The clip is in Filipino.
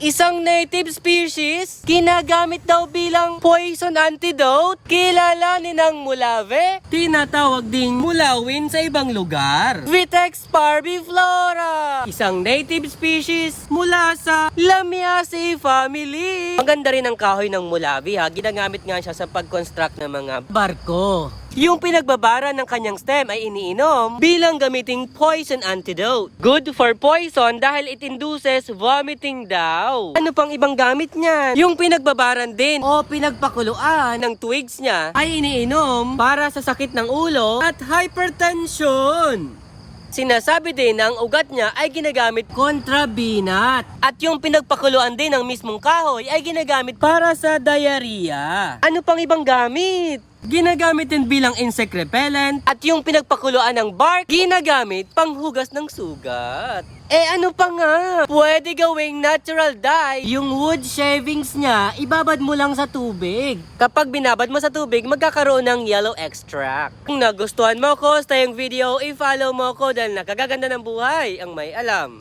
Isang native species, ginagamit daw bilang poison antidote, kilalanin ng mulave, tinatawag ding mulawin sa ibang lugar. Vitex parviflora, isang native species mula sa Lamiaceae family. Maganda rin ang kahoy ng mulave ha, ginagamit nga siya sa pag-construct ng mga barko. Yung pinagbabara ng kanyang stem ay iniinom bilang gamiting poison antidote. Good for poison dahil it induces vomiting daw. Ano pang ibang gamit niya? Yung pinagbabaran din o pinagpakuluan ng twigs niya ay iniinom para sa sakit ng ulo at hypertension. Sinasabi din na ang ugat niya ay ginagamit kontra binat. At yung pinagpakuluan din ng mismong kahoy ay ginagamit para sa diarrhea. Ano pang ibang gamit? Ginagamit din bilang insect repellent at yung pinagpakuluan ng bark, ginagamit panghugas ng sugat. Ano pa nga? Pwede gawing natural dye. Yung wood shavings niya, ibabad mo lang sa tubig. Kapag binabad mo sa tubig, magkakaroon ng yellow extract. Kung nagustuhan mo ko sa tayong video, i-follow mo ko dahil nakagaganda ng buhay ang may alam.